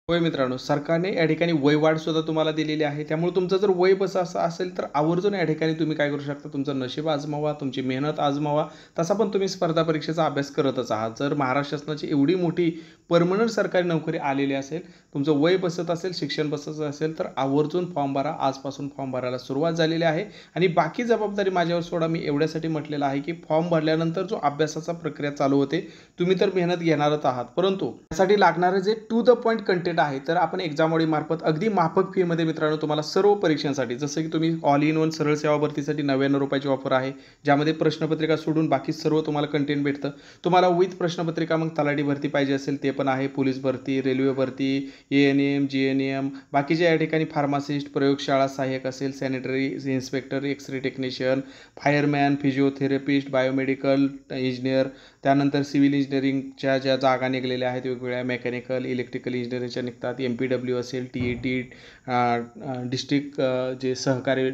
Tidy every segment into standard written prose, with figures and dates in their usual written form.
होय मित्रांनो, सरकारने या ठिकाणी वयवाढ सुद्धा तुम्हाला दिलेली आहे. त्यामुळे तुमचं जर वय बस असं असेल तर आवर्जून या ठिकाणी तुम्ही काय करू शकता, तुमचं नशीब आजमावा, तुमची मेहनत आजमावा. तसा पण तुम्ही स्पर्धा परीक्षेचा अभ्यास करतच आहात. जर महाराष्ट्र शासनाची एवढी मोठी परमनंट सरकारी नोकरी आलेली असेल, तुमचं वय बसत असेल, शिक्षण बसत असेल तर आवर्जून फॉर्म भरा. आजपासून फॉर्म भरायला सुरुवात झालेली आहे आणि बाकी जबाबदारी माझ्यावर सोडा. मी एवढ्यासाठी म्हटलेलं आहे की फॉर्म भरल्यानंतर जो अभ्यासाचा प्रक्रिया चालू होते, तुम्ही तर मेहनत घेणारच आहात, परंतु त्यासाठी लागणारे जे टू द पॉईंट कंटेंट आहे तर आपण एक्झामवाडी मार्फत अगदी माफक फीमध्ये मित्रांनो तुम्हाला सर्व परीक्षांसाठी, जसं की तुम्ही ऑल इन वन सरळ सेवा भरतीसाठी 99 रुपयाची ऑफर आहे, ज्यामध्ये प्रश्नपत्रिका सोडून बाकी सर्व तुम्हाला कंटेंट भेटतं. तुम्हाला विथ प्रश्नपत्रिका मग तलाठी भरती पाहिजे असेल ते पण आहे, पोलीस भरती, रेल्वे भरती, ANM, GNM, बाकीच्या या ठिकाणी फार्मासिस्ट, प्रयोगशाळा सहाय्यक असेल, sanitary inspector, X-ray technician, fireman, physiotherapist, biomedical engineer, त्यानंतर सिव्हिल इंजिनिअरिंगच्या ज्या जागा निघलेल्या आहेत वेगवेगळ्या, मेकॅनिकल, इलेक्ट्रिकल इंजिनिअरिंगच्या निघतात, MPW असेल, TET, डिस्ट्रिक्ट जे सहकारी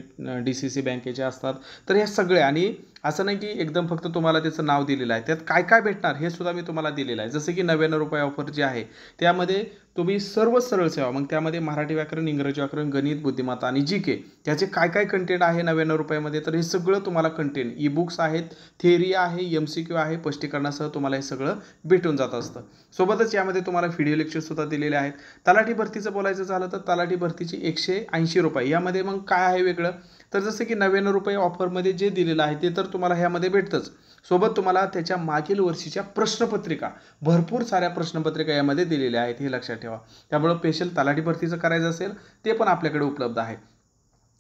DCC बँकेचे असतात. तर ह्या सगळ्या, आणि असं नाही की एकदम फक्त तुम्हाला त्याचं नाव दिलेलं आहे, त्यात काय काय भेटणार हे सुद्धा मी तुम्हाला दिलेलं आहे. जसं की 99 रुपये ऑफर जी आहे त्यामध्ये तुम्ही सर्व सरळ सेवा, मग त्यामध्ये मराठी व्याकरण, इंग्रजी व्याकरण, गणित, बुद्धिमत्ता आणि GK त्याचे काय काय कंटेंट आहे 99 रुपयामध्ये, तर हे सगळं तुम्हाला कंटेंट, ई बुक्स आहेत, थिअरी आहे, MCQ आहे, स्पष्टीकरणासह तुम्हाला हे सगळं भेटून जात असतं. सोबतच यामध्ये तुम्हाला व्हिडिओ लेक्चर सुद्धा दिलेले आहेत. तलाठी भरतीचं बोलायचं झालं तर तलाठी भरतीची 180 रुपये, यामध्ये मग काय आहे वेगळं, तर जसं की 99 रुपये ऑफरमध्ये जे दिलेलं आहे ते तर तुम्हाला ह्यामध्ये भेटतंच. सोबत तुम्हाला त्याच्या मागील वर्षीच्या प्रश्नपत्रिका, भरपूर साऱ्या प्रश्नपत्रिका यामध्ये दिलेल्या आहेत, हे लक्षात ठेवा. त्यामुळं स्पेशल तलाठी भरतीचं करायचं असेल ते पण आपल्याकडे उपलब्ध आहे.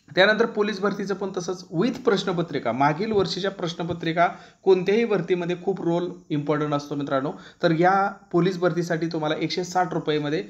त्यानंतर पोलीस भरतीचं पण तसंच विथ प्रश्नपत्रिका, मागील वर्षीच्या प्रश्नपत्रिका कोणत्याही भरतीमध्ये खूप रोल इम्पॉर्टंट असतो मित्रांनो. तर या पोलीस भरतीसाठी तुम्हाला 160 रुपयेमध्ये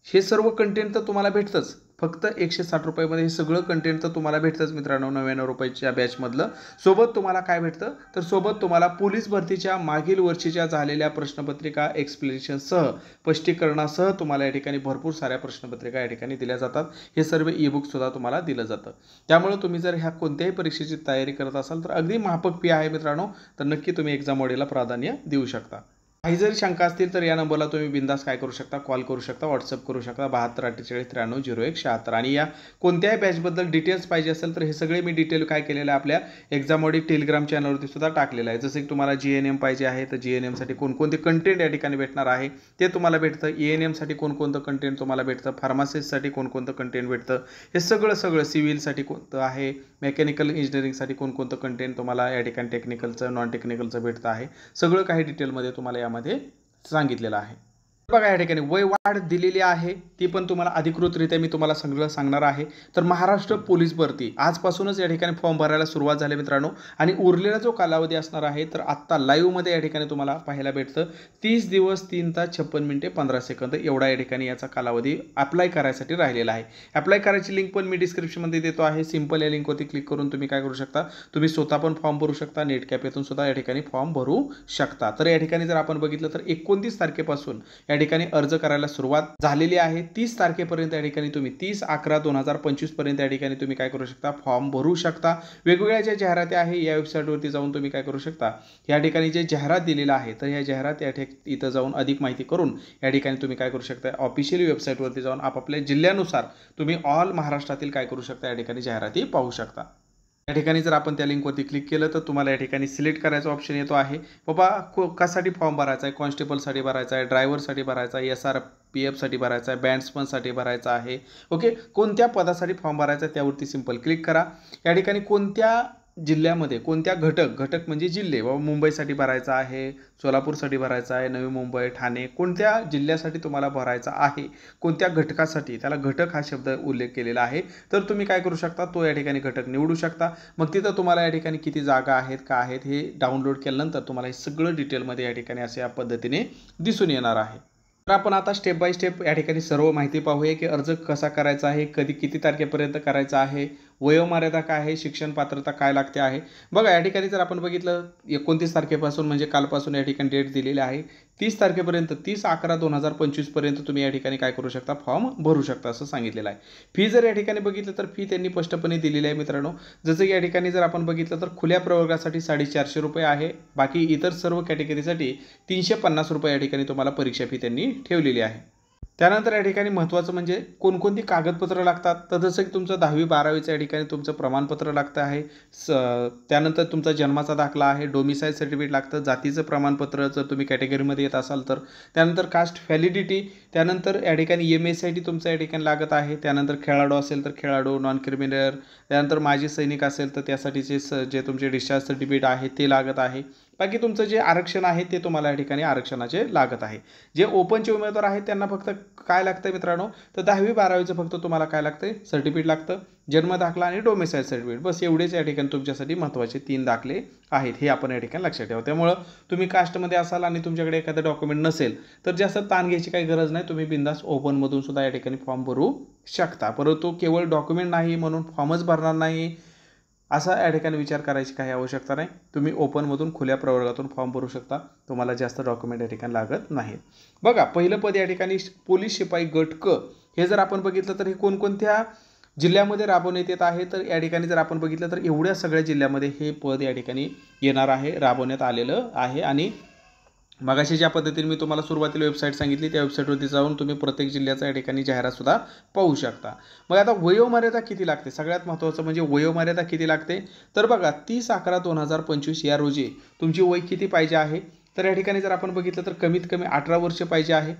हे सर्व कंटेंट तर तुम्हाला भेटतंच. फक्त 160 रुपयामध्ये हे सगळं कंटेंट तर तुम्हाला भेटतंच मित्रांनो 99 रुपयाच्या बॅचमधलं. सोबत तुम्हाला काय भेटतं, तर सोबत तुम्हाला पोलीस भरतीच्या मागील वर्षीच्या झालेल्या प्रश्नपत्रिका एक्सप्लेनेशनसह, स्पष्टीकरणासह तुम्हाला या ठिकाणी भरपूर साऱ्या प्रश्नपत्रिका या ठिकाणी दिल्या जातात. हे सर्व ई-बुकसुद्धा तुम्हाला दिलं जातं. त्यामुळे तुम्ही जर ह्या कोणत्याही परीक्षेची तयारी करत असाल तर अगदी माफक फी आहे मित्रांनो. तर नक्की तुम्ही एक्झाम मॉडेलला प्राधान्य देऊ शकता. काही जरी शंका असतील तर या नंबरला तुम्ही बिंदास काय करू शकता, कॉल करू शकता, व्हॉट्सअप करू शकता 72 48 93 01 76. आणि या कोणत्याही बॅचबद्दल डिटेल्स पाहिजे असेल तर हे सगळे मी डिटेल काय केलेलं आहे आपल्या एक्झामवडी टेलिग्राम चॅनलवरती सुद्धा टाकलेलं आहे. जसं की तुम्हाला GNM पाहिजे आहे तर GNMसाठी कोणकोणते कंटेंट या ठिकाणी भेटणार आहे ते तुम्हाला भेटतं, ANMसाठी कोणकोणतं कंटेंट तुम्हाला भेटतं, फार्मासिस्टसाठी कोणकोणतं कंटेंट भेटतं, हे सगळं सिव्हिलसाठी कोणतं आहे, मेकॅनिकल इंजिनिअरिंगसाठी कोणकोणतं कंटेंट तुम्हाला या ठिकाणी टेक्निकलचं, नॉन टेक्निकलचं भेटतं आहे, सगळं काही डिटेलमध्ये तुम्हाला यामध्ये सांगितलेलं आहे. बघा या ठिकाणी वयवाढ दिलेली आहे, ती पण तुम्हाला अधिकृतरित्या मी तुम्हाला सगळं सांगणार आहे. तर महाराष्ट्र पोलीस भरती आजपासूनच या ठिकाणी फॉर्म भरायला सुरुवात झाली मित्रांनो. आणि उरलेला जो कालावधी असणार आहे तर आत्ता लाईव्हमध्ये या ठिकाणी तुम्हाला पाहायला भेटतं 30 दिवस 3 तास 56 मिनिटे 15 सेकंद एवढा या ठिकाणी याचा कालावधी अप्लाय करायसाठी राहिलेला आहे. अप्लाय करायची लिंक पण मी डिस्क्रिप्शनमध्ये देतो आहे. सिंपल या लिंकवरती क्लिक करून तुम्ही काय करू शकता, तुम्ही स्वतः पण फॉर्म भरू शकता, नेट कॅफेतून सुद्धा या ठिकाणी फॉर्म भरू शकता. तर या ठिकाणी जर आपण बघितलं तर 29 तारखेपासून या ठिकाणी अर्ज करायला सुरुवात झालेली आहे. 30 तारखेपर्यंत या ठिकाणी तुम्ही 30/11/2025 पर्यंत या ठिकाणी तुम्ही काय करू शकता, फॉर्म भरू शकता. वेगवेगळ्या ज्या जाहिराती आहे या वेबसाईटवरती जाऊन तुम्ही काय करू शकता, या ठिकाणी जे जाहिरात दिलेलं आहे तर या जाहिरात इथं जाऊन अधिक माहिती करून या ठिकाणी तुम्ही काय करू शकता, ऑफिशियल वेबसाईटवरती जाऊन आपापल्या जिल्ह्यानुसार तुम्ही ऑल महाराष्ट्रातील काय करू शकता, या ठिकाणी जाहिराती पाहू शकता. या ठिकाणी जर आपण त्या लिंकवरती क्लिक केलं तर तुम्हाला या ठिकाणी सिलेक्ट करायचा ऑप्शन येतो आहे. बाबा कशासाठी फॉर्म भरायचा आहे, कॉन्स्टेबलसाठी भरायचा आहे, ड्रायव्हरसाठी भरायचा आहे, SRPFसाठी भरायचा आहे, बँड्समनसाठी भरायचा आहे, ओके, कोणत्या पदासाठी फॉर्म भरायचा आहे त्यावरती सिंपल क्लिक करा. या ठिकाणी कोणत्या जिल्ह्यामध्ये कोणत्या घटक म्हणजे जिल्हे, बाबा मुंबईसाठी भरायचा आहे, सोलापूरसाठी भरायचा आहे, नवी मुंबई, ठाणे, कोणत्या जिल्ह्यासाठी तुम्हाला भरायचा आहे, कोणत्या घटकासाठी, त्याला घटक हा शब्द उल्लेख केलेला आहे. तर तुम्ही काय करू शकता, तो या ठिकाणी घटक निवडू शकता. मग तिथं तुम्हाला या ठिकाणी किती जागा आहेत, का आहेत हे डाउनलोड केल्यानंतर तुम्हाला हे सगळं डिटेलमध्ये या ठिकाणी असे या पद्धतीने दिसून येणार आहे. तर आपण आता स्टेप बाय स्टेप या ठिकाणी सर्व माहिती पाहूया की अर्ज कसा करायचा आहे, कधी किती तारखेपर्यंत करायचा आहे, वयोमर्यादा काय आहे, शिक्षण पात्रता काय लागते आहे. बघा या ठिकाणी जर आपण बघितलं 29 तारखेपासून म्हणजे कालपासून या ठिकाणी डेट दिलेली आहे. 30 तारखेपर्यंत 30/11/2025 पर्यंत तुम्ही या ठिकाणी काय करू शकता, फॉर्म भरू शकता असं सांगितलेलं आहे. फी जर या ठिकाणी बघितलं तर फी त्यांनी स्पष्टपणे दिलेली आहे मित्रांनो. जसं की या ठिकाणी जर आपण बघितलं तर खुल्या प्रवर्गासाठी 450 रुपये आहे, बाकी इतर सर्व कॅटेगरीसाठी 350 रुपये या ठिकाणी तुम्हाला परीक्षा फी त्यांनी ठेवलेली आहे. त्यानंतर या ठिकाणी महत्त्वाचं म्हणजे कोणकोणती कागदपत्र लागतात, तर जसं की तुमचं 10वी-12वीचं या ठिकाणी तुमचं प्रमाणपत्र लागतं आहे. त्यानंतर तुमचा जन्माचा दाखला आहे, डोमिसाईल सर्टिफिकेट लागतं, जातीचं प्रमाणपत्र जर तुम्ही कॅटेगरीमध्ये येत असाल तर, त्यानंतर कास्ट व्हॅलिडिटी, त्यानंतर या ठिकाणी MSID तुमचं या ठिकाणी लागत आहे, त्यानंतर खेळाडू असेल तर खेळाडू, नॉन क्रिमिनल, त्यानंतर माजी सैनिक असेल तर त्यासाठीचे जे तुमचे डिस्चार्ज सर्टिफिकेट आहे ते लागत आहे. बाकी तुमचं जे आरक्षण आहे ते तुम्हाला या ठिकाणी आरक्षणाचे लागत आहे. जे ओपनचे उमेदवार आहेत त्यांना फक्त काय लागतं मित्रांनो, तर 10वी-12वीचं फक्त तुम्हाला काय लागतं, सर्टिफिकेट लागतं, जन्म दाखला आणि डोमिसाईल सर्टिफिकेट, बस एवढेच या ठिकाणी तुमच्यासाठी महत्त्वाचे 3 दाखले आहेत, हे आपण या ठिकाणी लक्षात ठेवा. त्यामुळं तुम्ही कास्टमध्ये असाल आणि तुमच्याकडे एखादं डॉक्युमेंट नसेल तर जास्त ताण घ्यायची काही गरज नाही, तुम्ही बिंदास ओपनमधून सुद्धा या ठिकाणी फॉर्म भरू शकता. परंतु केवळ डॉक्युमेंट नाही म्हणून फॉर्मच भरणार नाही असा या ठिकाणी विचार करायची काही आवश्यकता नाही. तुम्ही ओपनमधून खुल्या प्रवर्गातून फॉर्म भरू शकता, तुम्हाला जास्त डॉक्युमेंट या ठिकाणी लागत नाहीत. बघा, पहिलं पद या ठिकाणी पोलीस शिपाई गट क, हे जर आपण बघितलं तर हे कोणकोणत्या जिल्ह्यामध्ये राबवण्यात येत आहे, तर या ठिकाणी जर आपण बघितलं तर एवढ्या सगळ्या जिल्ह्यामध्ये हे पद या ठिकाणी येणार आहे, राबवण्यात आलेलं आहे. आणि मगाशी ज्या पद्धतीने मी तुम्हाला सुरुवातीला वेबसाईट सांगितली त्या वेबसाईटवरती जाऊन तुम्ही प्रत्येक जिल्ह्याचा या ठिकाणी जाहिरातसुद्धा पाहू शकता. मग आता वयोमर्यादा किती लागते, सगळ्यात महत्त्वाचं म्हणजे वयोमर्यादा किती लागते, तर बघा 30/11/2025 या रोजी तुमची वय किती पाहिजे आहे, तर या ठिकाणी जर आपण बघितलं तर कमीत कमी 18 वर्ष पाहिजे आहे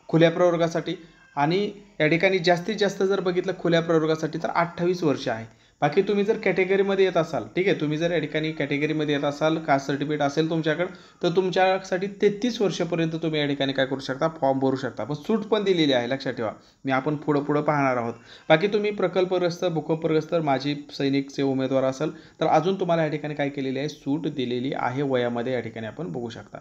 खुल्या प्रवर्गासाठी, आणि या ठिकाणी जास्तीत जास्त जर बघितलं खुल्या प्रवर्गासाठी तर 28 वर्ष आहे. बाकी तुम्ही जर कॅटेगरीमध्ये येत असाल, ठीक आहे, तुम्ही जर या ठिकाणी कॅटेगरीमध्ये येत असाल, कास्ट सर्टिफिकेट असेल तुमच्याकडं, तर तुमच्यासाठी 33 वर्षापर्यंत तुम्ही या ठिकाणी काय करू शकता, फॉर्म भरू शकता. पण सूट पण दिलेली आहे, लक्षात ठेवा, मी आपण पुढं पाहणार आहोत. बाकी तुम्ही प्रकल्पग्रस्त, भूकंपग्रस्त, माजी सैनिकचे उमेदवार असाल तर अजून तुम्हाला या ठिकाणी काय केलेली आहे, सूट दिलेली आहे वयामध्ये, या ठिकाणी आपण बघू शकता.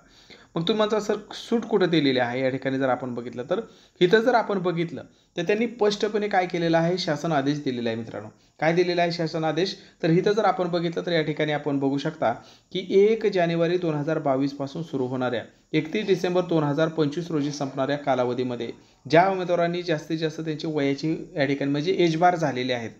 मग तुम्हाला सर सूट कुठं दिलेली आहे या ठिकाणी जर आपण बघितलं तर इथं जर आपण बघितलं तर त्यांनी स्पष्टपणे काय केलेलं आहे, शासन आदेश दिलेला आहे मित्रांनो. काय दिलेला आहे शासन आदेश, तर इथं जर आपण बघितलं तर या ठिकाणी आपण बघू शकता की 1 जानेवारी 2022 पासून सुरू होणाऱ्या 31 डिसेंबर 2025 रोजी संपणाऱ्या कालावधीमध्ये ज्या उमेदवारांनी जास्तीत जास्त त्यांची वयाची या ठिकाणी म्हणजे एज बार झालेले आहेत,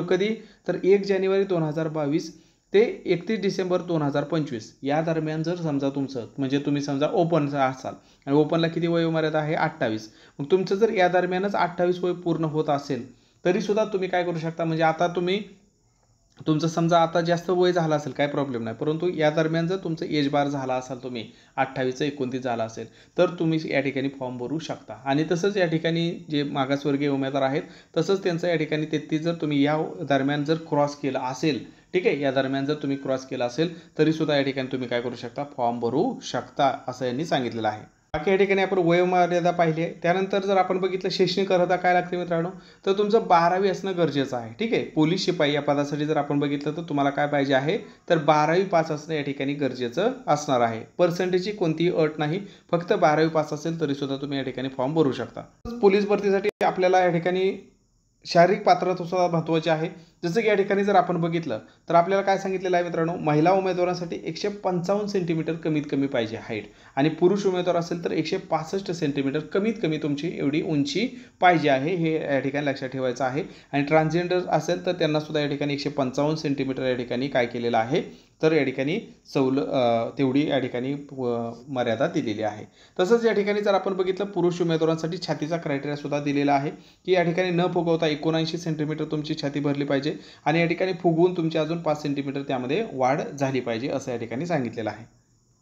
कधी तर 1 जानेवारी 2022 ते 31 डिसेंबर 2025 या दरम्यान जर समजा तुमचं म्हणजे तुम्ही समजा ओपनचा असाल आणि ओपनला किती वयोमर्यादा आहे 28, मग तुमचं जर या दरम्यानच 28 वय पूर्ण होत असेल तरीसुद्धा तुम्ही काय करू शकता, म्हणजे आता तुम्ही तुमचं समजा आता जास्त वय झालं असेल काय प्रॉब्लेम नाही, परंतु या दरम्यान जर तुमचं एज बार झाला असाल, तुम्ही 28 29 झाला असेल तर तुम्ही या ठिकाणी फॉर्म भरू शकता. आणि तसंच या ठिकाणी जे मागासवर्गीय उमेदवार आहेत तसंच त्यांचं या ठिकाणी 33 जर तुम्ही या दरम्यान जर क्रॉस केलं असेल, ठीक आहे, या दरम्यान जर तुम्ही क्रॉस केला असेल तरीसुद्धा या ठिकाणी तुम्ही काय करू शकता, फॉर्म भरू शकता असं यांनी सांगितलेलं आहे. बाकी या ठिकाणी आपण वयोमर्यादा पाहिली आहे. त्यानंतर जर आपण बघितलं शैक्षणिक अर्हता काय लागते मित्रांनो, तर तुमचं 12वी असणं गरजेचं आहे, ठीक आहे. पोलीस शिपाई या पदासाठी जर आपण बघितलं तर तुम्हाला काय पाहिजे आहे, तर 12वी पास असणं या ठिकाणी गरजेचं असणार आहे. पर्सेंटेजची कोणतीही अट नाही, फक्त 12वी पास असेल तरीसुद्धा तुम्ही या ठिकाणी फॉर्म भरू शकता. पोलीस भरतीसाठी आपल्याला या ठिकाणी शारीरिक पात्रता सुद्धा महत्त्वाची आहे. जसं की या ठिकाणी जर आपण बघितलं तर आपल्याला काय सांगितलेलं आहे मित्रांनो, महिला उमेदवारांसाठी 155 सेंटीमीटर कमीत कमी पाहिजे हाईट, आणि पुरुष उमेदवार असेल तर 165 सेंटीमीटर कमीत कमी तुमची एवढी उंची पाहिजे आहे, हे या ठिकाणी लक्षात ठेवायचं आहे. आणि ट्रान्सजेंडर असेल तर त्यांना सुद्धा या ठिकाणी 155 सेंटीमीटर या ठिकाणी काय केलेलं आहे, तर या ठिकाणी तेवढी या ठिकाणी मर्यादा दिलेली आहे. तसंच या ठिकाणी जर आपण बघितलं पुरुष उमेदवारांसाठी छातीचा क्रायटेरिया सुद्धा दिलेला आहे की या ठिकाणी न फुगवता 79 सेंटीमीटर तुमची छाती भरली पाहिजे, आणि या ठिकाणी फुगवून तुमची अजून 5 सेंटीमीटर त्यामध्ये वाढ झाली पाहिजे असं या ठिकाणी सांगितलेलं आहे.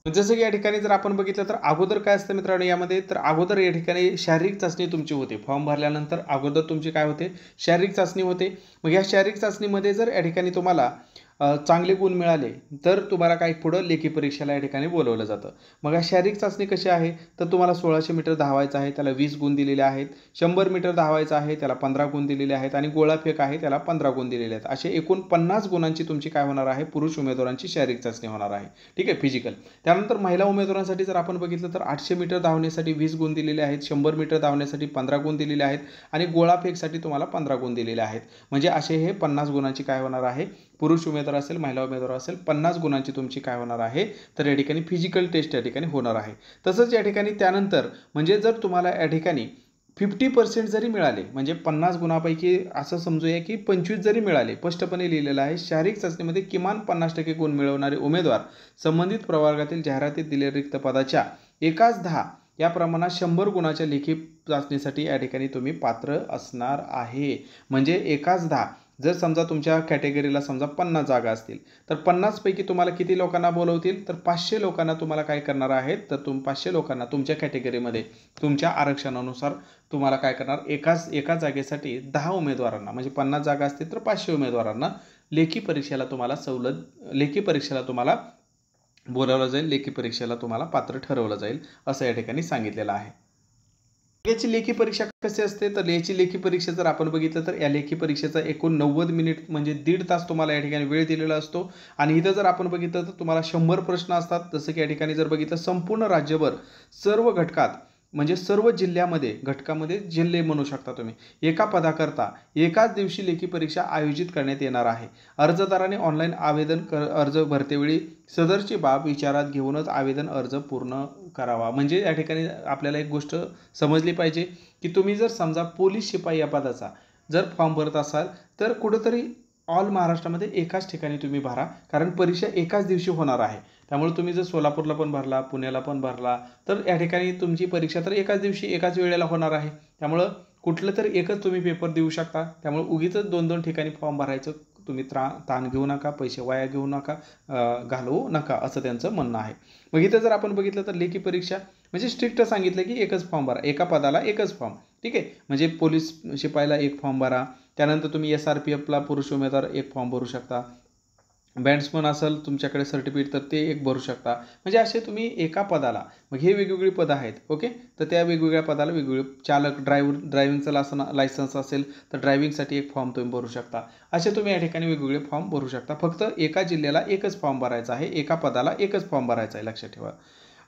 जसं की या ठिकाणी जर आपण बघितलं तर अगोदर काय असतं मित्रांनो यामध्ये, तर अगोदर या ठिकाणी शारीरिक चाचणी तुमची होते. फॉर्म भरल्यानंतर अगोदर तुमची काय होते, शारीरिक चाचणी होते. मग या शारीरिक चाचणीमध्ये जर या ठिकाणी तुम्हाला चांगले गुण मिळाले तर तुम्हाला काही पुढं लेखी परीक्षेला या ठिकाणी बोलवलं जातं. मग या शारीरिक चाचणी कशी आहे, तर तुम्हाला 1600 मीटर धावायचं आहे, त्याला 20 गुण दिलेले आहेत. 100 मीटर धावायचं आहे, त्याला 15 गुण दिलेले आहेत, आणि गोळाफेक आहे त्याला 15 गुण दिलेले आहेत. असे एकूण 50 गुणांची तुमची काय होणार आहे, पुरुष उमेदवारांची शारीरिक चाचणी होणार आहे, ठीक आहे, फिजिकल. त्यानंतर महिला उमेदवारांसाठी जर आपण बघितलं तर 800 मीटर धावण्यासाठी 20 गुण दिलेले आहेत, 100 मीटर धावण्यासाठी 15 गुण दिलेले आहेत, आणि गोळाफेकसाठी तुम्हाला 15 गुण दिलेले आहेत. म्हणजे असे हे 50 गुणांची काय होणार आहे, पुरुष उमेदवार असेल महिला उमेदवार असेल 50 गुणांची तुमची काय होणार आहे, तर या ठिकाणी फिजिकल टेस्ट या ठिकाणी होणार आहे. तसंच या ठिकाणी त्यानंतर म्हणजे जर तुम्हाला या ठिकाणी 50% जरी मिळाले, म्हणजे 50 गुणापैकी असं समजूया की 25 जरी मिळाले, स्पष्टपणे लिहिलेलं आहे शारीरिक चाचणीमध्ये किमान 50% गुण मिळवणारे उमेदवार संबंधित प्रवर्गातील जाहिरातीत दिलेल्या रिक्त पदाच्या एकाच 10 या प्रमाणात 100 गुणाच्या लेखी चाचणीसाठी या ठिकाणी तुम्ही पात्र असणार आहे. म्हणजे एकाच 10 जर समजा तुमच्या कॅटेगरीला समजा 50 जागा असतील तर 50 पैकी तुम्हाला किती लोकांना बोलवतील तर 500 लोकांना तुम्हाला काय करणार आहेत तर 500 लोकांना तुमच्या कॅटेगरीमध्ये तुमच्या आरक्षणानुसार तुम्हाला काय करणार एका जागेसाठी 10 उमेदवारांना म्हणजे 50 जागा असतील तर 500 उमेदवारांना लेखी परीक्षेला तुम्हाला बोलावलं जाईल, लेखी परीक्षेला तुम्हाला पात्र ठरवलं जाईल असं या ठिकाणी सांगितलेलं आहे. याची लेखी परीक्षा कशी असते तर याची लेखी परीक्षा जर आपण बघितलं तर या लेखी परीक्षेचा एकूण 90 मिनिट म्हणजे 1.5 तास तुम्हाला या ठिकाणी वेळ दिलेला असतो. आणि इथं जर आपण बघितलं तर तुम्हाला 100 प्रश्न असतात. जसं की या ठिकाणी जर बघितलं संपूर्ण राज्यभर सर्व घटकात म्हणजे सर्व घटकामध्ये जिल्हे म्हणू शकता तुम्ही एका पदाकरता एकाच दिवशी लेखी परीक्षा आयोजित करण्यात येणार आहे. अर्जदाराने ऑनलाईन अर्ज भरतेवेळी सदरची बाब विचारात घेऊनच आवेदन अर्ज पूर्ण करावा. म्हणजे या ठिकाणी आपल्याला एक गोष्ट समजली पाहिजे की तुम्ही जर समजा पोलीस शिपाई या पदाचा जर फॉर्म भरत असाल तर कुठंतरी ऑल महाराष्ट्रामध्ये एकाच ठिकाणी तुम्ही भरा, कारण परीक्षा एकाच दिवशी होणार आहे. त्यामुळे तुम्ही जर सोलापूरला पण भरला, पुण्याला पण भरला तर या ठिकाणी तुमची परीक्षा तर एकाच दिवशी एकाच वेळेला होणार आहे. त्यामुळं कुठलं तरी एकच तुम्ही पेपर देऊ शकता. त्यामुळे उगीचच 2-2 ठिकाणी फॉर्म भरायचं तुम्ही ताण घेऊ नका, पैसे वाया घेऊ नका, घालवू नका असं त्यांचं म्हणणं आहे. मग इथं जर आपण बघितलं तर लेखी परीक्षा म्हणजे स्ट्रिक्ट सांगितलं की एकच फॉर्म भरा, एका पदाला एकच फॉर्म. ठीक आहे, म्हणजे पोलीस शिपाईला एक फॉर्म भरा, त्यानंतर तुम्ही SRPFला पुरुष उमेदवार एक फॉर्म भरू शकता, बँड्समन असेल तुमच्याकडे सर्टिफिकेट तर ते एक भरू शकता. म्हणजे असे तुम्ही एका पदाला मग हे वेगवेगळी पदं आहेत. ओके, तर त्या वेगवेगळ्या पदाला वेगवेगळे चालक ड्रायव्हिंगचं लायसन्स असेल तर ड्रायव्हिंगसाठी एक फॉर्म तुम्ही भरू शकता. असे तुम्ही या ठिकाणी वेगवेगळे फॉर्म भरू शकता. फक्त एका जिल्ह्याला एकच फॉर्म भरायचा आहे, एका पदाला एकच फॉर्म भरायचा आहे, लक्षात ठेवा.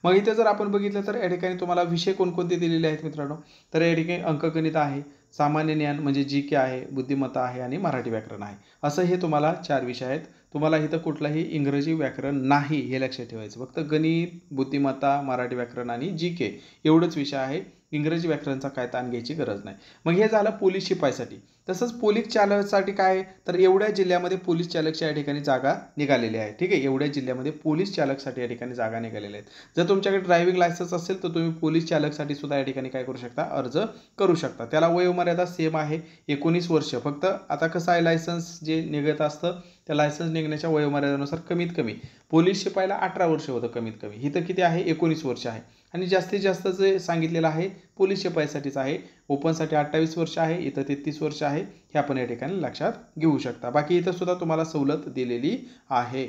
मग इथे जर आपण बघितलं तर या ठिकाणी तुम्हाला विषय कोणकोणते दिलेले आहेत मित्रांनो तर या ठिकाणी अंकगणित आहे, सामान्य ज्ञान म्हणजे GK आहे, बुद्धिमत्ता आहे आणि मराठी व्याकरण आहे. असं हे तुम्हाला 4 विषय आहेत. तुम्हाला इथं कुठलाही इंग्रजी व्याकरण नाही हे लक्षात ठेवायचं. फक्त गणित, बुद्धिमत्ता, मराठी व्याकरण आणि GK एवढंच विषय आहे. इंग्रजी व्याकरणचा काय ताण घ्यायची गरज नाही. मग हे झालं पोलीस शिपाईसाठी. तसंच पोलीस चालकासाठी काय तर एवढ्या जिल्ह्यामध्ये पोलीस चालकच्या या ठिकाणी जागा निघालेल्या आहेत. ठीक आहे, एवढ्या जिल्ह्यामध्ये पोलीस चालकसाठी या ठिकाणी जागा निघालेल्या आहेत. जर तुमच्याकडे ड्रायव्हिंग लायसन्स असेल तर तुम्ही पोलीस चालकसाठी सुद्धा या ठिकाणी काय करू शकता अर्ज करू शकता. त्याला वयोमर्यादा सेम आहे 19 वर्ष. फक्त आता कसं आहे लायसन्स जे निघत असतं त्या लायसन्स निघण्याच्या वयोमर्यादेनुसार कमीत कमी पोलीस शिपाईला 18 वर्ष होतं कमीत कमी, इथं किती आहे 19 वर्ष आहे. आणि जास्तीत जास्त जे सांगितलेलं आहे पोलीस शिपाईसाठीच आहे. ओपनसाठी 28 वर्ष आहे, इथं 33 वर्ष आहे. हे आपण या ठिकाणी लक्षात घेऊ शकता. बाकी इथं सुद्धा तुम्हाला सवलत दिलेली आहे.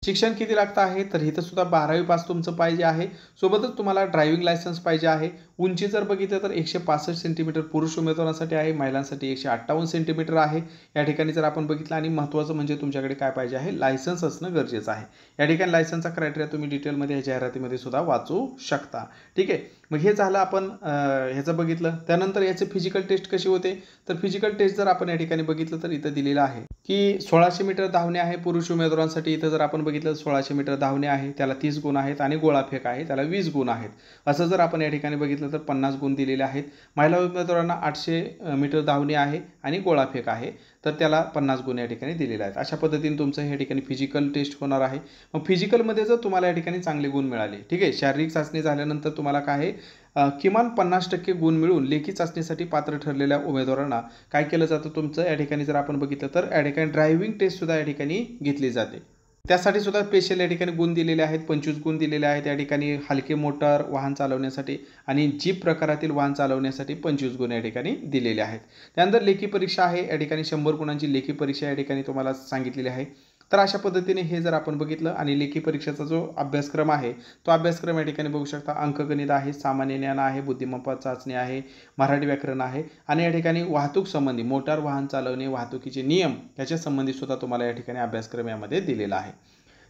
शिक्षण किती लागतं आहे तर इथं सुद्धा 12वी पास तुमचं पाहिजे आहे. सोबतच तुम्हाला ड्रायव्हिंग लायसन्स पाहिजे आहे. उंची जर बघितलं तर 165 सेंटीमीटर पुरुष उमेदवारांसाठी आहे, महिलांसाठी 158 सेंटीमीटर आहे या ठिकाणी जर आपण बघितलं. आणि महत्त्वाचं म्हणजे तुमच्याकडे काय पाहिजे आहे लायसन्स असणं गरजेचं आहे. या ठिकाणी लायसन्सचा क्रायटेरिया तुम्ही डिटेलमध्ये या जाहिरातीमध्ये सुद्धा वाचू शकता. ठीक आहे, मग हे झालं आपण ह्याचं बघितलं. त्यानंतर याचे फिजिकल टेस्ट कशी होते तर फिजिकल टेस्ट जर आपण या ठिकाणी बघितलं तर इथं दिलेलं आहे की 1600 मीटर धावणे आहे पुरुष उमेदवारांसाठी. इथं जर आपण बघितलं 1600 मीटर धावणे आहे त्याला 30 गुण आहेत आणि गोळाफेक आहे त्याला 20 गुण आहेत. असं जर आपण या ठिकाणी बघितलं तर 50 गुण दिलेले आहेत. महिला उमेदवारांना 800 मीटर धावणे आहे आणि गोळाफेक आहे तर त्याला 50 गुण या ठिकाणी दिलेले आहेत. अशा पद्धतीने तुमचं या ठिकाणी फिजिकल टेस्ट होणार आहे. मग फिजिकलमध्ये जर तुम्हाला या ठिकाणी चांगले गुण मिळाले, ठीक आहे, शारीरिक चाचणी झाल्यानंतर तुम्हाला काय आहे किमान 50% गुण मिळून लेखी चाचणीसाठी पात्र ठरलेल्या उमेदवारांना काय केलं जातं तुमचं या ठिकाणी जर आपण बघितलं तर या ठिकाणी ड्रायव्हिंग टेस्ट सुद्धा या ठिकाणी घेतली जाते. त्यासाठी सुद्धा स्पेशल या ठिकाणी गुण दिलेले आहेत, 25 गुण दिलेले आहेत या ठिकाणी हलके मोटार वाहन चालवण्यासाठी आणि जीप प्रकारातील वाहन चालवण्यासाठी 25 गुण या ठिकाणी दिलेले आहेत. त्यानंतर लेखी परीक्षा आहे या ठिकाणी 100 गुणांची लेखी परीक्षा या ठिकाणी तुम्हाला सांगितलेली आहे. तर अशा पद्धतीने हे जर आपण बघितलं आणि लेखी परीक्षेचा जो अभ्यासक्रम आहे तो अभ्यासक्रम या ठिकाणी बघू शकता. अंकगणित आहे, सामान्य ज्ञान आहे, बुद्धिमत्ता चाचणी आहे, मराठी व्याकरण आहे आणि या ठिकाणी वाहतूक संबंधी मोटार वाहन चालवणे वाहतुकीचे नियम याच्या संबंधी सुद्धा तुम्हाला या ठिकाणी अभ्यासक्रम यामध्ये दिलेला आहे.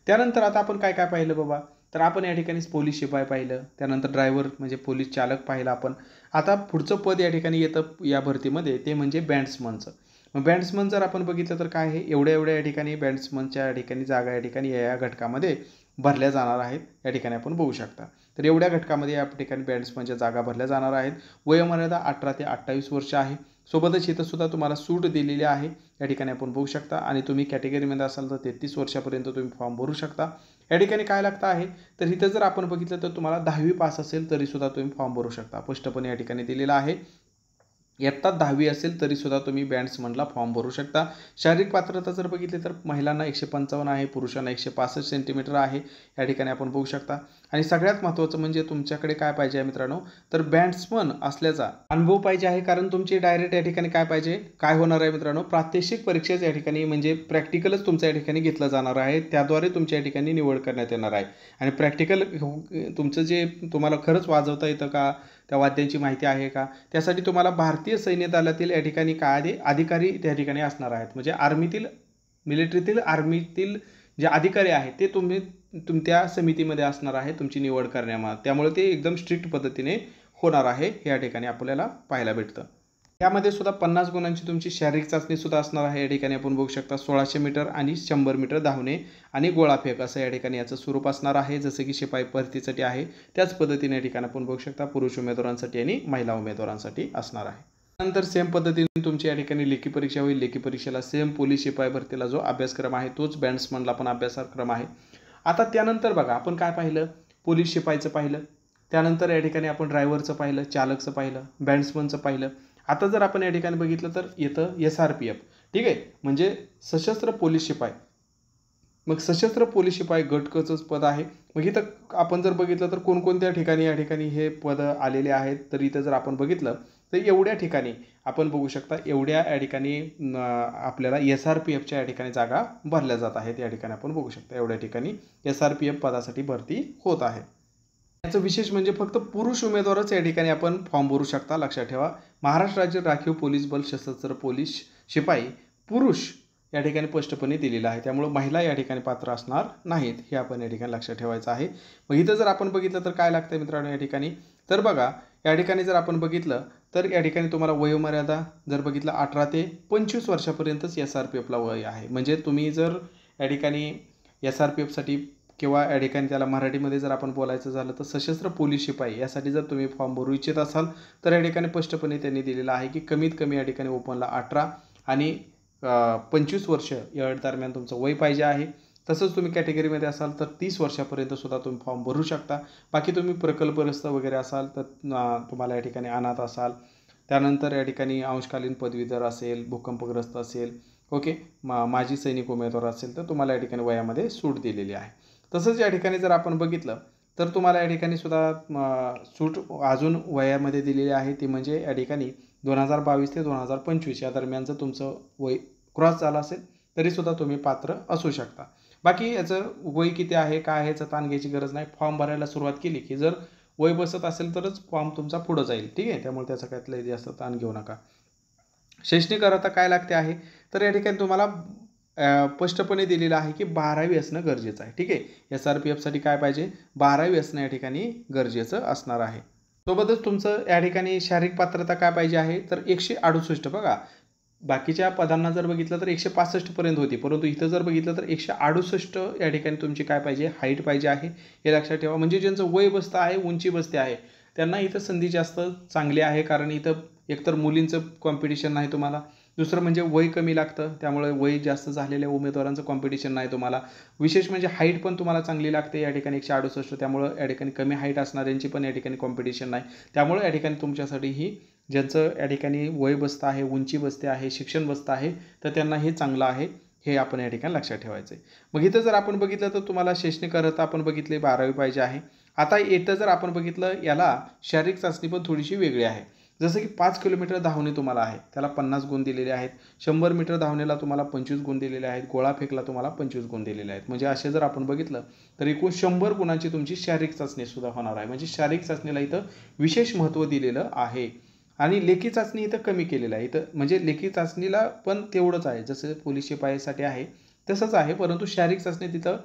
त्यानंतर आता आपण काय काय पाहिलं बाबा तर आपण या ठिकाणी पोलीस शिपाई पाहिलं, त्यानंतर ड्रायव्हर म्हणजे पोलीस चालक पाहिलं आपण. आता पुढचं पद या ठिकाणी येतं या भरतीमध्ये ते म्हणजे बँड्समनचं. मग बँड्समन जर आपण बघितलं तर काय आहे एवढ्या या ठिकाणी बँड्समनच्या या ठिकाणी जागा या ठिकाणी या घटकामध्ये भरल्या जाणार आहेत या ठिकाणी आपण बघू शकता। तर एवढ्या घटकामध्ये या ठिकाणी बॅट्समनच्या जागा भरल्या जाणार आहेत। वयोमर्यादा 18 ते 28 वर्ष आहे। सोबतच इथं सुद्धा तुम्हाला सूट दिलेली आहे या ठिकाणी आपण बघू शकता। आणि तुम्ही कॅटेगरीमध्ये असाल तर 33 वर्षापर्यंत तुम्ही फॉर्म भरू शकता। या ठिकाणी काय लागतं आहे तर इथं जर आपण बघितलं तर तुम्हाला 10वी पास असेल तरीसुद्धा तुम्ही फॉर्म भरू शकता। स्पष्टपणे या ठिकाणी दिलेलं आहे। इयत्ता 10वी असेल तरीसुद्धा तुम्ही बॅट्समनला फॉर्म भरू शकता। शारीरिक पात्रता जर बघितली तर महिलांना 155 आहे, पुरुषांना 165 सेंटीमीटर आहे या ठिकाणी आपण बघू शकता। आणि सगळ्यात महत्त्वाचं म्हणजे तुमच्याकडे काय पाहिजे आहे मित्रांनो तर बॅट्समन असल्याचा अनुभव पाहिजे आहे। कारण तुमची डायरेक्ट या ठिकाणी काय पाहिजे काय होणार आहे मित्रांनो प्रात्यक्षिक परीक्षेच या ठिकाणी म्हणजे प्रॅक्टिकलच तुमच्या या ठिकाणी घेतलं जाणार आहे। त्याद्वारे तुमच्या या ठिकाणी निवड करण्यात येणार आहे। आणि प्रॅक्टिकल तुमचं जे तुम्हाला खरंच वाजवता येतं का त्या वाद्यांची माहिती आहे का त्यासाठी तुम्हाला भारतीय सैन्य दलातील या ठिकाणी काय अधिकारी त्या ठिकाणी असणार आहेत। म्हणजे आर्मीतील मिलिटरीतील आर्मीतील जे अधिकारी आहेत ते तुम्ही त्या समितीमध्ये असणार आहे तुमची निवड करण्यामध्ये। त्यामुळे ते एकदम स्ट्रिक्ट पद्धतीने होणार आहे हे या ठिकाणी आपल्याला पाहायला भेटतं। यामध्ये सुद्धा 50 गुणांची तुमची शारीरिक चाचणी सुद्धा असणार आहे। या ठिकाणी आपण बघू शकता 1600 मीटर आणि 100 मीटर धावणे आणि गोळाफेक असं या ठिकाणी याचं स्वरूप असणार आहे। जसं की शिपाई भरतीसाठी आहे त्याच पद्धतीने या ठिकाणी आपण बघू शकता पुरुष उमेदवारांसाठी आणि महिला उमेदवारांसाठी असणार आहे। नंतर सेम पद्धतीने तुमची या ठिकाणी लेखी परीक्षा होईल। लेखी परीक्षेला सेम पोलीस शिपाई भरतीला जो अभ्यासक्रम आहे तोच बॅट्समनला पण अभ्यासक्रम आहे। आता त्यानंतर बघा आपण काय पाहिलं पोलीस शिपाईचं पाहिलं, त्यानंतर या ठिकाणी आपण ड्रायव्हरचं पाहिलं, चालकचं पाहिलं, बॅट्समनचं पाहिलं। आता जर आपण या ठिकाणी बघितलं तर येतं SRPF ठीक आहे म्हणजे सशस्त्र पोलीस शिपाई। मग सशस्त्र पोलीस शिपाई गट क चं पद आहे। मग इथं आपण जर बघितलं तर कोणकोणत्या ठिकाणी या ठिकाणी हे पद आलेले आहेत तर इथं जर आपण बघितलं तर एवढ्या ठिकाणी आपण बघू शकता एवढ्या या ठिकाणी आपल्याला SRPFच्या या ठिकाणी जागा भरल्या जात आहेत। या ठिकाणी आपण बघू शकता एवढ्या ठिकाणी SRPF पदासाठी भरती होत आहे। याचं विशेष म्हणजे फक्त पुरुष उमेदवारच या ठिकाणी आपण फॉर्म भरू शकता लक्षात ठेवा। महाराष्ट्र राज्य राखीव पोलीस बल सशस्त्र पोलीस शिपाई पुरुष या ठिकाणी स्पष्टपणे दिलेलं आहे। त्यामुळे महिला या ठिकाणी पात्र असणार नाहीत हे आपण या ठिकाणी लक्षात ठेवायचं आहे। मग इथं जर आपण बघितलं तर काय लागतं मित्रांनो या ठिकाणी तर बघा या ठिकाणी जर आपण बघितलं तर या ठिकाणी तुम्हाला वयोमर्यादा जर बघितलं 18 ते 25 वर्षापर्यंतच SRPFला वय आहे। म्हणजे तुम्ही जर या ठिकाणी SRPFसाठी किंवा या ठिकाणी त्याला मराठीमध्ये जर आपण बोलायचं झालं तर सशस्त्र पोलीस शिपाई यासाठी जर तुम्ही फॉर्म भरू इच्छित असाल तर या ठिकाणी स्पष्टपणे त्यांनी दिलेलं आहे की कमीत कमी या ठिकाणी ओपनला 18 आणि 25 वर्ष या दरम्यान तुमचं वय पाहिजे आहे। तसंच तुम्ही कॅटेगरीमध्ये असाल तर 30 वर्षापर्यंत सुद्धा तुम्ही फॉर्म भरू शकता। बाकी तुम्ही प्रकल्पग्रस्त वगैरे असाल तर तुम्हाला या ठिकाणी अनाथ असाल त्यानंतर या ठिकाणी अंशकालीन पदवीधर असेल भूकंपग्रस्त असेल ओके माजी सैनिक उमेदवार असेल तर तुम्हाला या ठिकाणी वयामध्ये सूट दिलेली आहे। तसंच या ठिकाणी जर आपण बघितलं तर तुम्हाला या ठिकाणी सुद्धा सूट अजून वयामध्ये दिलेली आहे ती म्हणजे या ठिकाणी 2022 ते 2025 या दरम्यानचं तुमचं वय क्रॉस झालं असेल तरीसुद्धा तुम्ही पात्र असू शकता। बाकी याचं वय किती आहे काय आहे याचं ताण घ्यायची गरज नाही। फॉर्म भरायला सुरुवात केली की जर वय बसत असेल तरच फॉर्म तुमचा पुढं जाईल ठीक आहे। त्यामुळे त्याचा काहीतरी जास्त ताण घेऊ नका। शैक्षणिक अर्हता काय लागते आहे तर या ठिकाणी तुम्हाला स्पष्टपणे दिलेलं आहे की 12वी असणं गरजेचं आहे ठीक आहे। SRPFसाठी काय पाहिजे 12वी असणं या ठिकाणी गरजेचं असणार आहे। सोबतच तुमचं या ठिकाणी शारीरिक पात्रता काय पाहिजे आहे तर 168 बघा बाकीच्या पदांना जर बघितलं तर 165 पर्यंत होती परंतु इथं जर बघितलं तर 168 या ठिकाणी तुमची काय पाहिजे हाईट पाहिजे आहे हे लक्षात ठेवा। म्हणजे ज्यांचं वय बसतं आहे उंची बसते आहे त्यांना इथं संधी जास्त चांगली आहे कारण इथं एकतर मुलींचं कॉम्पिटिशन नाही तुम्हाला, दुसरं म्हणजे वय कमी लागतं त्यामुळे वय जास्त झालेल्या उमेदवारांचं कॉम्पिटिशन नाही तुम्हाला। विशेष म्हणजे हाईट पण तुम्हाला चांगली लागते या ठिकाणी 168 त्यामुळं या ठिकाणी कमी हाईट असणाऱ्यांची पण या ठिकाणी कॉम्पिटिशन नाही। त्यामुळे या ठिकाणी तुमच्यासाठी ही ज्यांचं या ठिकाणी वय बसतं आहे उंची बसते आहे शिक्षण बसतं आहे तर त्यांना हे चांगलं आहे हे आपण या ठिकाणी लक्षात ठेवायचं आहे। मग इथं जर आपण बघितलं तर तुम्हाला शैक्षणिक अर्हता आपण बघितली 12वी पाहिजे आहे। आता इथं जर आपण बघितलं याला शारीरिक चाचणी पण थोडीशी वेगळी आहे। जसं की 5 किलोमीटर धावणे तुम्हाला आहे त्याला 50 गुण दिलेले आहेत। 100 मीटर धावण्याला तुम्हाला 25 गुण दिलेले आहेत। गोळाफेकला तुम्हाला 25 गुण दिलेले आहेत। म्हणजे असे जर आपण बघितलं तर एकूण 100 गुणांची तुमची शारीरिक चाचणी सुद्धा होणार आहे। म्हणजे शारीरिक चाचणीला इथं विशेष महत्त्व दिलेलं आहे। आणि लेखी चाचणी इथं कमी केलेलं आहे। इथं म्हणजे लेखी चाचणीला पण तेवढंच आहे जसं पोलीस शिपाईसाठी आहे तसंच आहे परंतु शारीरिक चाचणी तिथं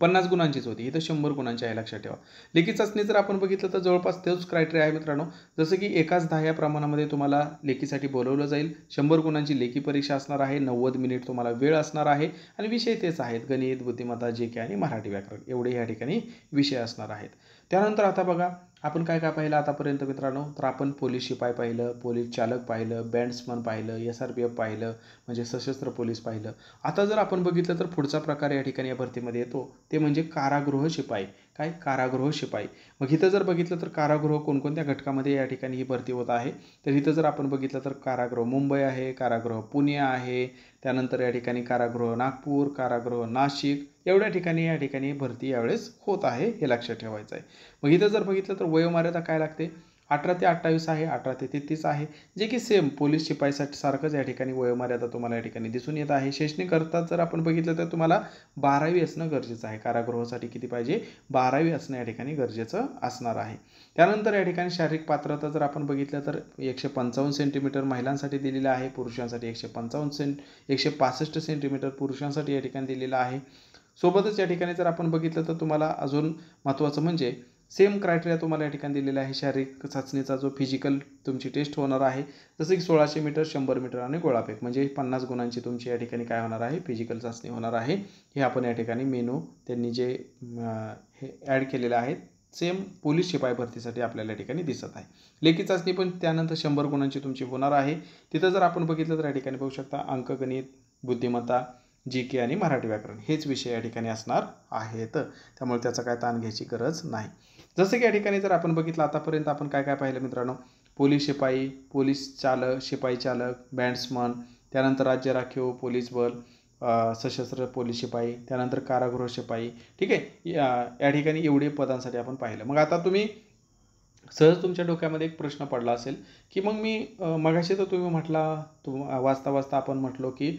50 गुणांचीच होती, इथं 100 गुणांची आहे, लक्षात ठेवा. लेखी चाचणी जर आपण बघितलं तर जवळपास तोच क्रायटेरिया आहे मित्रांनो. जसं की 1:10 या प्रमाणामध्ये तुम्हाला लेखीसाठी बोलवलं जाईल. 100 गुणांची लेखी परीक्षा असणार आहे. 90 मिनिट तुम्हाला वेळ असणार आहे आणि विषय तेच आहेत, गणित, बुद्धिमत्ता, जी.के आणि मराठी व्याकरण एवढे या ठिकाणी विषय असणार आहेत. त्यानंतर आता बघा आपण काय काय पाहिलं आतापर्यंत मित्रांनो. तर आपण पोलीस शिपाई पाहिलं, पोलीस चालक पाहिलं, बँड्समन पाहिलं, SRPF पाहिलं, म्हणजे सशस्त्र पोलीस पाहिलं. आता जर आपण बघितलं तर पुढचा प्रकार या ठिकाणी या भरतीमध्ये येतो ते म्हणजे कारागृह शिपाई. काय? कारागृह शिपाई. मग इथं जर बघितलं तर कारागृह कोणकोणत्या घटकामध्ये या ठिकाणी ही भरती होत आहे, तर इथं जर आपण बघितलं तर कारागृह मुंबई आहे, कारागृह पुणे आहे, त्यानंतर या ठिकाणी कारागृह नागपूर, कारागृह नाशिक, एवढ्या ठिकाणी या ठिकाणी भरती यावेळेस होत आहे, हे लक्षात ठेवायचं आहे. मग इथं जर बघितलं तर वयोमर्यादा काय लागते, 18 ते 28 आहे, 18 ते 33 आहे, जे की सेम पोलीस शिपाईसाठी सारखंच या ठिकाणी वयोमर्यादा तुम्हाला या ठिकाणी दिसून येत आहे. शैक्षणिक अर्थात जर आपण बघितलं तर तुम्हाला 12वी असणं गरजेचं आहे. कारागृहासाठी किती पाहिजे? 12वी असणं या ठिकाणी गरजेचं असणार आहे. त्यानंतर या ठिकाणी शारीरिक पात्रता जर आपण बघितलं तर 155 सेंटीमीटर महिलांसाठी दिलेलं आहे, पुरुषांसाठी 165 सेंटीमीटर पुरुषांसाठी या ठिकाणी दिलेलं आहे. सोबतच या ठिकाणी जर आपण बघितलं तर तुम्हाला अजून महत्त्वाचं म्हणजे सेम क्रायटेरिया तुम्हाला या ठिकाणी दिलेला आहे. शारीरिक चाचणीचा जो फिजिकल तुमची टेस्ट होणार आहे, जसं की 1600 मीटर, 100 मीटर आणि गोळाफेक, म्हणजे 50 गुणांची तुमची या ठिकाणी काय होणार आहे, फिजिकल चाचणी होणार आहे. हे आपण या ठिकाणी मेनू त्यांनी जे हे ॲड केलेलं आहे सेम पोलीस शिपाई भरतीसाठी आपल्याला या ठिकाणी दिसत आहे. लेखी चाचणी पण त्यानंतर 100 गुणांची तुमची होणार आहे. तिथं जर आपण बघितलं तर या ठिकाणी बघू शकता अंकगणित, बुद्धिमत्ता, जी.के आणि मराठी व्याकरण हेच विषय या ठिकाणी असणार आहेत. त्यामुळे त्याचा काय ताण घ्यायची गरज नाही. जसं की या ठिकाणी जर आपण बघितलं आतापर्यंत आपण काय काय पाहिलं मित्रांनो, पोलीस शिपाई, पोलीस चालक, शिपाई चालक, बँड्समन, त्यानंतर राज्य राखीव पोलीस बल, सशस्त्र पोलीस शिपाई, त्यानंतर कारागृह शिपाई. ठीक आहे, या ठिकाणी एवढे पदांसाठी आपण पाहिलं. मग आता तुम्ही सहज तुमच्या डोक्यामध्ये एक प्रश्न पडला असेल की मग मी मगाशी तर तुम्ही म्हटला वाचता वाचता आपण म्हटलो की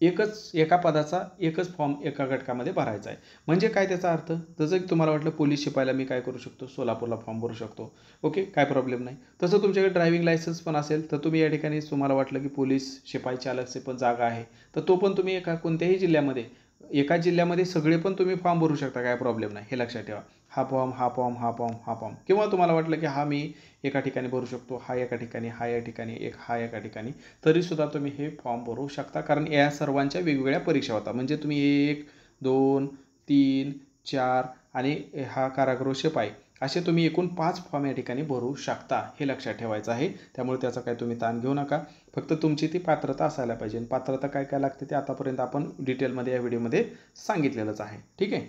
एका पदाचा एकच फॉर्म एका घटकामध्ये भरायचा आहे. म्हणजे काय त्याचा अर्थ, जसं की तुम्हाला वाटलं पोलीस शिपायला मी काय करू शकतो, सोलापूरला फॉर्म भरू शकतो. ओके, काय प्रॉब्लेम नाही. तसं तुमच्याकडे ड्रायव्हिंग लायसन्स पण असेल तर तुम्ही या ठिकाणी तुम्हाला वाटलं की पोलीस शिपाई चालकचे पण जागा आहे, तर तो पण तुम्ही कोणत्याही जिल्ह्यामध्ये एका जिल्ह्यामध्ये सगळे पण तुम्ही फॉर्म भरू शकता, काय प्रॉब्लेम नाही. हे लक्षात ठेवा. हा फॉर्म, हा फॉर्म, हा फॉर्म, हा फॉर्म, किंवा तुम्हाला वाटलं की हा मी एका ठिकाणी भरू शकतो, हा एका ठिकाणी, हा या ठिकाणी, हा एका ठिकाणी, तरीसुद्धा तुम्ही हे फॉर्म भरू शकता. कारण या सर्वांच्या वेगवेगळ्या परीक्षा होतात. म्हणजे तुम्ही 1, 2, 3, 4 आणि हा कारागृह शिपाई असे तुम्ही एकूण 5 फॉर्म या ठिकाणी भरू शकता, हे लक्षात ठेवायचं आहे. त्यामुळे त्याचा काय तुम्ही ताण घेऊ नका. फक्त तुमची ती पात्रता असायला पाहिजे. पात्रता काय काय लागते ते आतापर्यंत आपण डिटेलमध्ये या व्हिडिओमध्ये सांगितलेलंच आहे. ठीक आहे.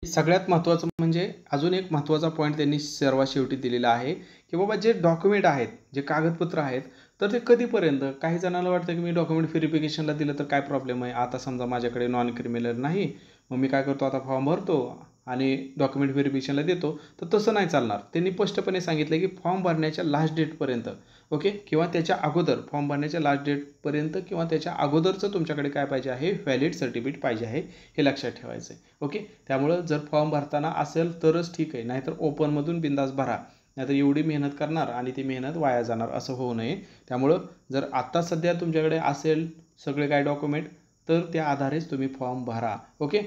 सगळ्यात महत्त्वाचं म्हणजे अजून एक महत्त्वाचा पॉईंट त्यांनी सर्वात शेवटी दिलेला आहे की बाबा जे डॉक्युमेंट आहेत, जे कागदपत्र आहेत, तर ते कधीपर्यंत, काही जणांना वाटतं की मी डॉक्युमेंट व्हेरिफिकेशनला दिलं तर काय प्रॉब्लेम आहे. आता समजा माझ्याकडे नॉन क्रिमिनल नाही, मग मी काय करतो, आता फॉर्म भरतो आणि डॉक्युमेंट व्हेरिफिकेशनला देतो, तर तसं नाही चालणार. त्यांनी स्पष्टपणे सांगितलं की फॉर्म भरण्याच्या लास्ट डेटपर्यंत, ओके, किंवा त्याच्या अगोदर, फॉर्म भरण्याच्या लास्ट डेटपर्यंत किंवा त्याच्या अगोदरचं तुमच्याकडे काय पाहिजे आहे, व्हॅलिड सर्टिफिकेट पाहिजे आहे, हे लक्षात ठेवायचं आहे. ओके, त्यामुळं जर फॉर्म भरताना असेल तरच ठीक आहे, नाहीतर ओपनमधून बिंदास भरा. नाहीतर एवढी मेहनत करणार आणि ती मेहनत वाया जाणार, असं होऊ नये. त्यामुळं जर आत्ता सध्या तुमच्याकडे असेल सगळे काय डॉक्युमेंट, तर त्या आधारेच तुम्ही फॉर्म भरा. ओके,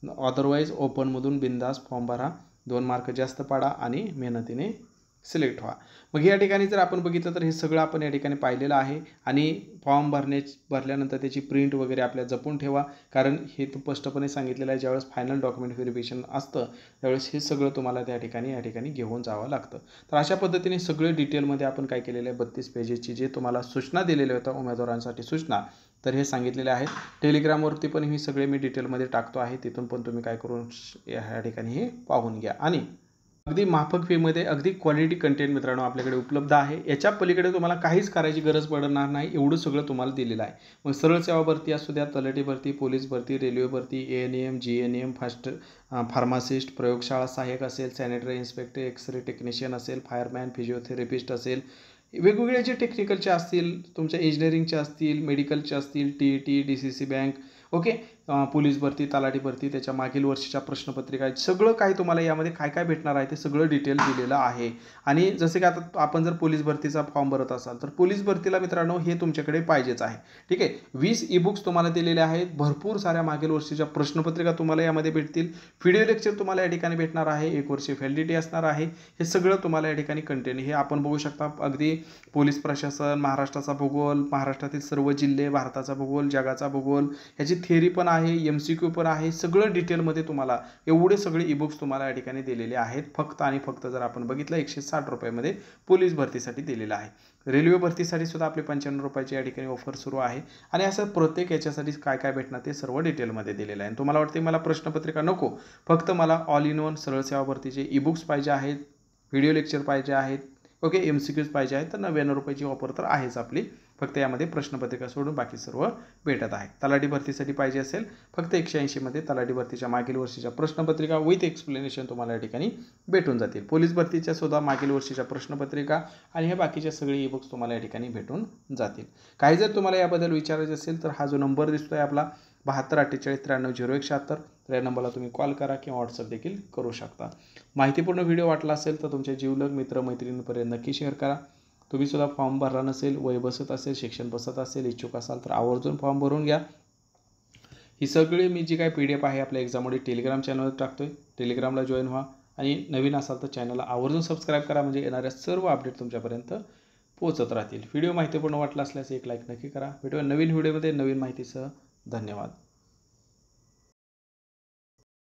अदरवाईज ओपनमधून बिंदास फॉर्म भरा, 2 मार्क जास्त पाडा आणि मेहनतीने सिलेक्ट व्हा. मग या ठिकाणी जर आपण बघितलं तर हे सगळं आपण या ठिकाणी पाहिलेलं आहे. आणि फॉर्म भरल्यानंतर त्याची प्रिंट वगैरे आपल्या जपून ठेवा. कारण हे स्पष्टपणे सांगितलेलं आहे, ज्यावेळेस फायनल डॉक्युमेंट व्हेरिफिकेशन असतं त्यावेळेस हे सगळं तुम्हाला या ठिकाणी घेऊन जावं लागतं. तर अशा पद्धतीने सगळे डिटेलमध्ये आपण काय केलेलं आहे, 32 पेजेसची जे तुम्हाला सूचना दिलेल्या होत्या उमेदवारांसाठी सूचना, तर हे सांगितलेले आहेत. टेलिग्रामवरती पण हे सगळे मी डिटेलमध्ये टाकतो आहे, तिथून पण तुम्ही काय करून या ठिकाणी हे पाहून घ्या. आणि अगदी माफक फीमध्ये अगदी क्वालिटी कंटेंट मित्रांनो आपल्याकडे उपलब्ध आहे. याच्या पलीकडे तुम्हाला काहीच करायची गरज पडणार नाही, एवढं सगळं तुम्हाला दिलेलं आहे. मग सरळ सेवा भरती असू द्या, तलाठी भरती, पोलीस भरती, रेल्वे भरती, ANM, GNM, फार्मासिस्ट, प्रयोगशाळा सहाय्यक असेल, सॅनिटरी इन्स्पेक्टर, एक्सरे टेक्निशियन असेल, फायरमॅन, फिजिओथेरपिस्ट असेल, वेगवेगळे जे टेक्निकलचे असतील, तुमच्या इंजिनिअरिंगचे असतील, मेडिकलचे असतील, TET, DCC bank, okay. Police भरती, तलाठी भरती, त्याच्या मागील वर्षीच्या प्रश्नपत्रिका सगळं काही तुम्हाला यामध्ये काय काय भेटणार आहे ते सगळं डिटेल दिलेलं आहे. आणि जसे की आता आपण जर पोलीस भरतीचा फॉर्म भरत असाल तर पोलीस भरतीला मित्रांनो हे तुमच्याकडे पाहिजेच आहे. ठीक आहे. 20 ई-बुक्स तुम्हाला दिलेले आहेत. भरपूर साऱ्या मागील वर्षीच्या प्रश्नपत्रिका तुम्हाला यामध्ये भेटतील. व्हिडिओ लेक्चर तुम्हाला या ठिकाणी भेटणार आहे. 1 वर्ष व्हॅलिडिटी असणार आहे. हे सगळं तुम्हाला या ठिकाणी कंटेंट हे आपण बघू शकता. अगदी पोलीस प्रशासन, महाराष्ट्राचा भूगोल, महाराष्ट्रातील सर्व जिल्हे, भारताचा भूगोल, जगाचा भूगोल, ह्याची थेअरी पण आहे, MCQ पण आहे. सगळं डिटेलमध्ये तुम्हाला एवढे सगळे ई-बुक्स तुम्हाला या ठिकाणी दिलेले आहेत. फक्त आणि फक्त जर आपण बघितलं 160 रुपयामध्ये पोलीस भरतीसाठी दिलेलं आहे. रेल्वे भरतीसाठी सुद्धा आपली 95 रुपयाची या ठिकाणी ऑफर सुरू आहे. आणि असं प्रत्येक याच्यासाठी काय काय भेटणार ते सर्व डिटेलमध्ये दिलेलं आहे. तुम्हाला वाटते मला प्रश्नपत्रिका नको, फक्त मला ऑल इन वन सरळ सेवा भरतीचे ई-बुक्स पाहिजे आहेत, व्हिडिओ लेक्चर पाहिजे आहेत, ओके, MCQs पाहिजे आहेत, तर 99 रुपयाची ऑफर तर आहेच आपली. फक्त यामध्ये प्रश्नपत्रिका सोडून बाकी सर्व भेटत आहे. तलाठी भरतीसाठी पाहिजे असेल फक्त 180 मध्ये तलाठी भरतीच्या मागील वर्षीच्या प्रश्नपत्रिका विथ एक्सप्लेनेशन तुम्हाला या ठिकाणी भेटून जातील. पोलीस भरतीच्या सुद्धा मागील वर्षीच्या प्रश्नपत्रिका आणि हे बाकीचे सगळे ई-बुक्स तुम्हाला या ठिकाणी भेटून जातील. काही जर तुम्हाला याबद्दल विचारायचे असेल तर हा जो नंबर दिसतोय आपला 72 48 93 0176, तर या नंबरला तुम्ही कॉल करा किंवा व्हॉट्सअप देखील करू शकता. माहितीपूर्ण व्हिडिओ वाटला असेल तर तुमच्या जीवलग मित्र मैत्रिणींपर्यंत नक्की शेअर करा. तुम्ही सुद्धा फॉर्म भरला नसेल, वय बसत असेल, शिक्षण बसत असेल, इच्छुक असाल तर आवर्जून फॉर्म भरून घ्या. ही सगळी मी जी काय PDF आहे आपल्या एक्झाममध्ये टेलिग्राम चॅनलवर टाकतोय. टेलिग्रामला जॉईन व्हा आणि नवीन असाल तर चॅनलला आवर्जून सबस्क्राईब करा, म्हणजे येणाऱ्या सर्व अपडेट तुमच्यापर्यंत पोहोचत राहतील. व्हिडिओ माहितीपूर्ण वाटला असल्यास एक लाईक नक्की करा. भेटूया नवीन व्हिडिओमध्ये नवीन माहितीसह. धन्यवाद.